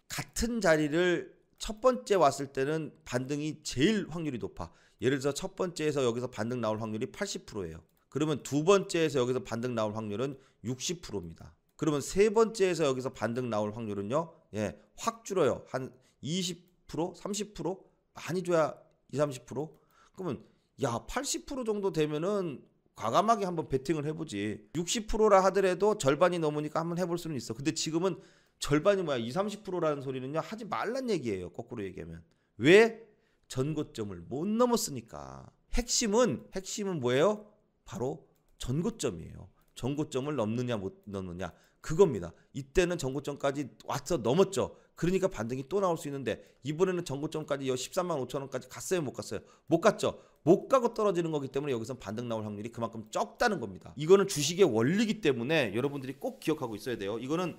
같은 자리를 첫 번째 왔을 때는 반등이 제일 확률이 높아. 예를 들어서 첫 번째에서 여기서 반등 나올 확률이 80%예요. 그러면 두 번째에서 여기서 반등 나올 확률은 60%입니다. 그러면 세 번째에서 여기서 반등 나올 확률은요, 예, 확 줄어요. 한 20%, 30%? 많이 줘야 20, 30%? 그러면 야, 80% 정도 되면은 과감하게 한번 베팅을 해보지. 60%라 하더라도 절반이 넘으니까 한번 해볼 수는 있어. 근데 지금은 절반이 뭐야? 20, 30%라는 소리는요, 하지 말란 얘기예요. 거꾸로 얘기하면. 왜? 전고점을 못 넘었으니까. 핵심은 뭐예요? 바로 전고점이에요. 전고점을 넘느냐 못 넘느냐, 그겁니다. 이때는 전고점까지 와서 넘었죠. 그러니까 반등이 또 나올 수 있는데, 이번에는 전고점까지 13만 5천 원까지 갔어요? 못 갔어요? 못 갔죠. 못 가고 떨어지는 거기 때문에 여기서 반등 나올 확률이 그만큼 적다는 겁니다. 이거는 주식의 원리이기 때문에 여러분들이 꼭 기억하고 있어야 돼요. 이거는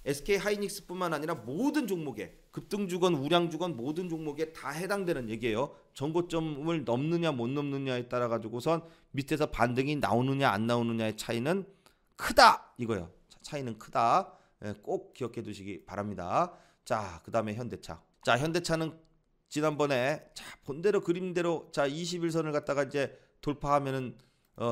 SK 하이닉스뿐만 아니라 모든 종목에, 급등주건 우량주건 모든 종목에 다 해당되는 얘기예요. 전고점을 넘느냐 못 넘느냐에 따라 가지고선 밑에서 반등이 나오느냐 안 나오느냐의 차이는 크다, 이거예요. 차이는 크다. 예, 꼭 기억해 두시기 바랍니다. 자, 그 다음에 현대차. 자, 현대차는 지난번에, 자, 본대로 그림대로, 자, 21선을 갖다가 이제 돌파하면은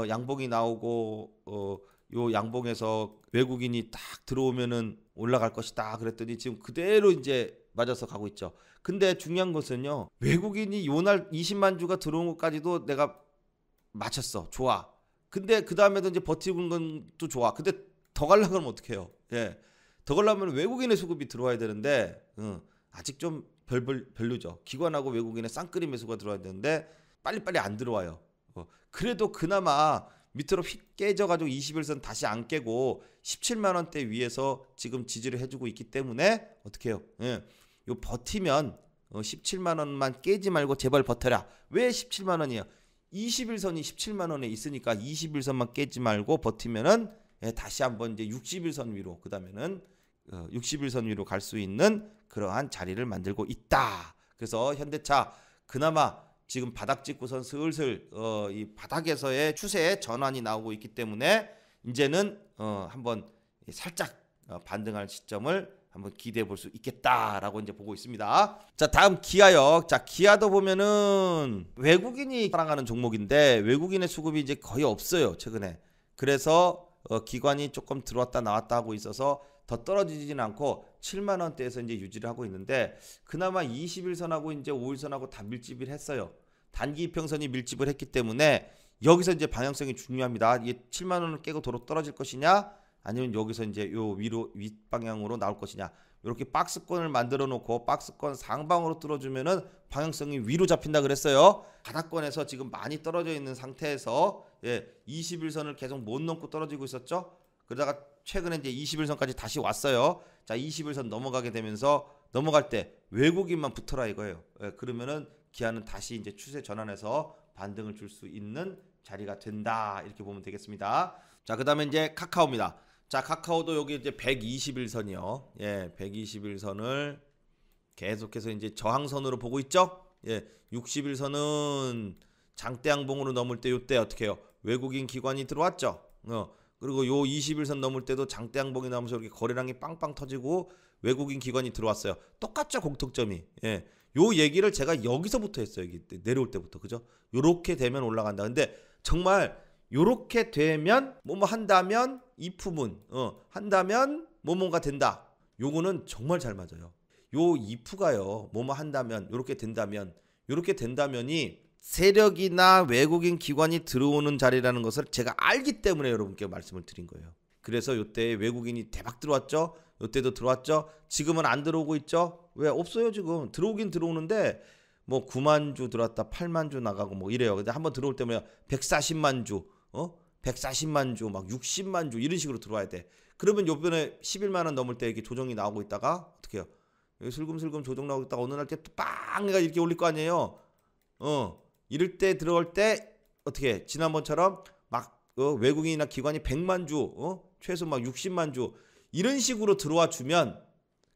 양봉이 나오고 요 양봉에서 외국인이 딱 들어오면은 올라갈 것이다 그랬더니 지금 그대로 이제 맞아서 가고 있죠. 근데 중요한 것은요, 외국인이 요날 20만 주가 들어온 것까지도 내가 맞췄어. 좋아. 근데 그 다음에도 이제 버티고 있는 건 또 좋아. 근데 더 가려고 하면 어떡해요? 예. 더 가려면 외국인의 수급이 들어와야 되는데 아직 좀 별로죠. 기관하고 외국인의 쌍끌이 매수가 들어와야 되는데 빨리빨리 안 들어와요. 그래도 그나마 밑으로 휙 깨져가지고 21선 다시 안 깨고 17만 원대 위에서 지금 지지를 해주고 있기 때문에 어떻게 해요? 예. 요 버티면 17만 원만 깨지 말고 제발 버텨라. 왜 17만 원이에요? 21선이 17만 원에 있으니까 21선만 깨지 말고 버티면은 다시 한번 이제 61선 위로, 그다음에는 61선 위로 갈 수 있는 그러한 자리를 만들고 있다. 그래서 현대차 그나마 지금 바닥 찍고선 슬슬 이 바닥에서의 추세의 전환이 나오고 있기 때문에 이제는 한번 살짝 반등할 시점을 한번 기대해 볼 수 있겠다라고 이제 보고 있습니다. 자, 다음 기아요. 자, 기아도 보면은 외국인이 사랑하는 종목인데 외국인의 수급이 이제 거의 없어요, 최근에. 그래서 기관이 조금 들어왔다 나왔다 하고 있어서 더 떨어지지는 않고 7만 원대에서 이제 유지를 하고 있는데, 그나마 21선하고 이제 5일선하고 다 밀집을 했어요. 단기 이평선이 밀집을 했기 때문에 여기서 이제 방향성이 중요합니다. 이게 7만 원을 깨고 도로 떨어질 것이냐, 아니면 여기서 이제 요 위로 윗방향으로 나올 것이냐. 이렇게 박스권을 만들어 놓고 박스권 상방으로 뚫어주면은 방향성이 위로 잡힌다 그랬어요. 바닥권에서 지금 많이 떨어져 있는 상태에서 21선을 계속 못 넘고 떨어지고 있었죠. 그러다가 최근에 이제 21선까지 다시 왔어요. 자, 21선 넘어가게 되면서 넘어갈 때 외국인만 붙어라 이거예요. 그러면은 기아는 다시 이제 추세 전환해서 반등을 줄 수 있는 자리가 된다, 이렇게 보면 되겠습니다. 자, 그다음에 이제 카카오입니다. 자, 카카오도 여기 이제 121선이요. 121선을 계속해서 이제 저항선으로 보고 있죠. 61선은 장대양봉으로 넘을 때 요때 어떻게 해요? 외국인 기관이 들어왔죠. 그리고 요 21선 넘을 때도 장대양봉이 나오면서 이렇게 거래량이 빵빵 터지고 외국인 기관이 들어왔어요. 똑같죠, 공통점이. 요 얘기를 제가 여기서부터 했어요. 여기 내려올 때부터. 그죠? 요렇게 되면 올라간다. 근데 정말 요렇게 되면 뭐뭐 한다면 이프문 한다면 뭐뭐가 된다. 요거는 정말 잘 맞아요. 요 이프가요, 뭐뭐 한다면 요렇게 된다면이 세력이나 외국인 기관이 들어오는 자리라는 것을 제가 알기 때문에 여러분께 말씀을 드린 거예요. 그래서 요때 외국인이 대박 들어왔죠. 요때도 들어왔죠. 지금은 안 들어오고 있죠. 왜? 없어요. 지금 들어오긴 들어오는데 뭐 9만 주 들어왔다 8만 주 나가고 뭐 이래요. 근데 한번 들어올 때면 140만 주 140만 주 막 60만 주 이런 식으로 들어와야 돼. 그러면 요번에 11만 원 넘을 때 이렇게 조정이 나오고 있다가 어떻게 해요? 슬금슬금 조정 나오고 있다가 어느 날 때 또 빵 내가 이렇게 올릴 거 아니에요. 이럴 때 들어올 때 어떻게 해? 지난번처럼 막 외국인이나 기관이 100만 주 최소 막 60만 주 이런 식으로 들어와 주면,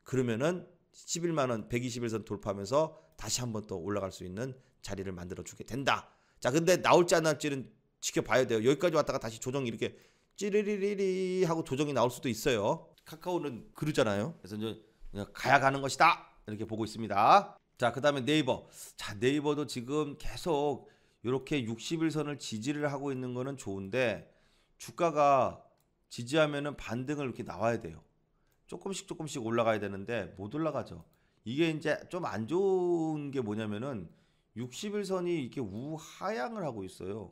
그러면은 11만 원 121선 돌파하면서 다시 한번 또 올라갈 수 있는 자리를 만들어 주게 된다. 자, 근데 나올지 안 나올지는 지켜봐야 돼요. 여기까지 왔다가 다시 조정이 이렇게 찌리리리리 하고 조정이 나올 수도 있어요. 카카오는 그러잖아요. 그래서 이제 그냥 가야 가는 것이다, 이렇게 보고 있습니다. 자, 그 다음에 네이버. 자, 네이버도 지금 계속 이렇게 61선을 지지를 하고 있는 거는 좋은데, 주가가 지지하면은 반등을 이렇게 나와야 돼요. 조금씩 올라가야 되는데 못 올라가죠. 이게 이제 좀 안 좋은 게 뭐냐면은 61선이 이렇게 우하향을 하고 있어요.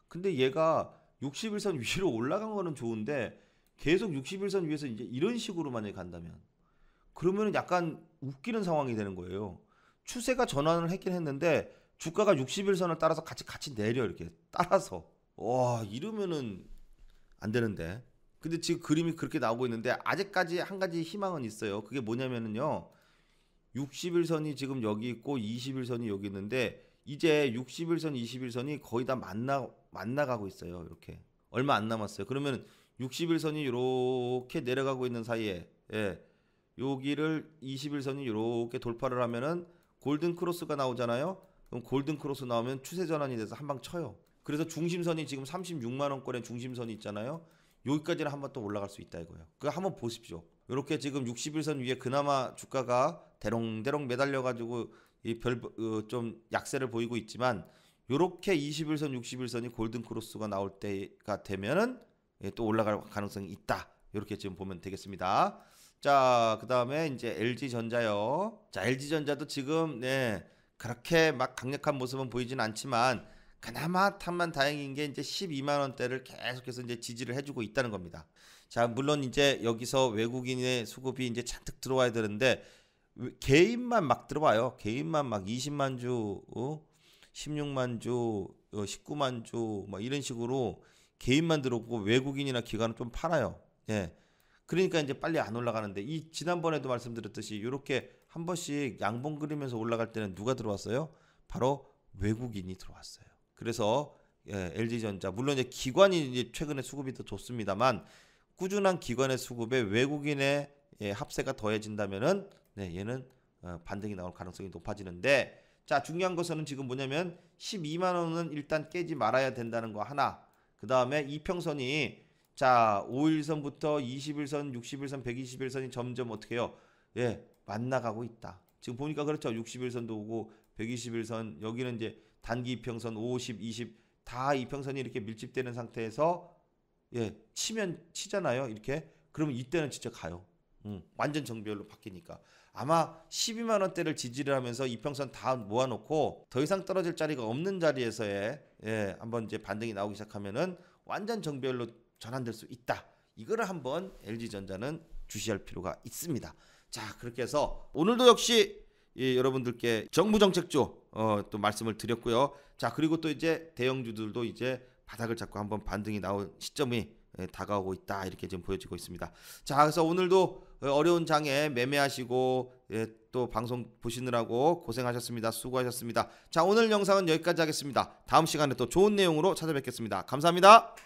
근데 얘가 61선 위로 올라간 거는 좋은데 계속 61선 위에서 이제 이런 식으로 만약에 간다면, 그러면은 약간 웃기는 상황이 되는 거예요. 추세가 전환을 했긴 했는데 주가가 61선을 따라서 같이 내려, 이렇게 따라서. 와, 이러면은 안 되는데. 근데 지금 그림이 그렇게 나오고 있는데 아직까지 한 가지 희망은 있어요. 그게 뭐냐면은요, 61선이 지금 여기 있고 21선이 여기 있는데 이제 61선, 21선이 거의 다 만나가고 있어요. 이렇게 얼마 안 남았어요. 그러면 61선이 이렇게 내려가고 있는 사이에 여기를 21선이 이렇게 돌파를 하면은 골든 크로스가 나오잖아요. 그럼 골든 크로스 나오면 추세 전환이 돼서 한 방 쳐요. 그래서 중심선이 지금 36만 원권의 중심선이 있잖아요. 여기까지는 한번 또 올라갈 수 있다 이거예요. 그거 한번 보십시오. 이렇게 지금 61선 위에 그나마 주가가 대롱대롱 매달려 가지고 이 좀 약세를 보이고 있지만, 요렇게 21선, 61선이 골든 크로스가 나올 때가 되면은 또 올라갈 가능성이 있다. 이렇게 지금 보면 되겠습니다. 자, 그다음에 이제 LG전자요. 자, LG전자도 지금 그렇게 막 강력한 모습은 보이진 않지만 그나마 탐만 다행인 게 이제 12만 원대를 계속해서 이제 지지를 해주고 있다는 겁니다. 자, 물론 이제 여기서 외국인의 수급이 이제 잔뜩 들어와야 되는데 개인만 막 들어와요. 개인만 막 20만 주, 16만 주, 19만 주, 막 이런 식으로 개인만 들어오고 외국인이나 기관은 좀 팔아요. 예. 그러니까 이제 빨리 안 올라가는데 이 지난번에도 말씀드렸듯이 이렇게 한 번씩 양봉 그리면서 올라갈 때는 누가 들어왔어요? 바로 외국인이 들어왔어요. 그래서 LG전자 물론 이제 기관이 이제 최근에 수급이 더 좋습니다만 꾸준한 기관의 수급에 외국인의 합세가 더해진다면은 얘는 반등이 나올 가능성이 높아지는데 자 중요한 것은 지금 뭐냐면 12만 원은 일단 깨지 말아야 된다는 거 하나. 그 다음에 이평선이 자 5일선부터 21선, 61선, 121선이 점점 어떻게 해요? 만나가고 있다. 지금 보니까 그렇죠. 61선도 오고 121선 여기는 이제 단기 이평선 50, 20 다 이평선이 이렇게 밀집되는 상태에서 치잖아요. 이렇게 그러면 이때는 진짜 가요. 완전 정비율로 바뀌니까 아마 12만 원대를 지지를 하면서 이평선 다 모아놓고 더 이상 떨어질 자리가 없는 자리에서의 한번 이제 반등이 나오기 시작하면은 완전 정비율로 전환될 수 있다. 이거를 한번 LG전자는 주시할 필요가 있습니다. 자 그렇게 해서 오늘도 역시 여러분들께 정부 정책주 또 말씀을 드렸고요. 자 그리고 또 이제 대형주들도 이제 바닥을 잡고 한번 반등이 나올 시점이 다가오고 있다 이렇게 지금 보여지고 있습니다. 자 그래서 오늘도 어려운 장에 매매하시고 또 방송 보시느라고 고생하셨습니다. 수고하셨습니다. 자 오늘 영상은 여기까지 하겠습니다. 다음 시간에 또 좋은 내용으로 찾아뵙겠습니다. 감사합니다.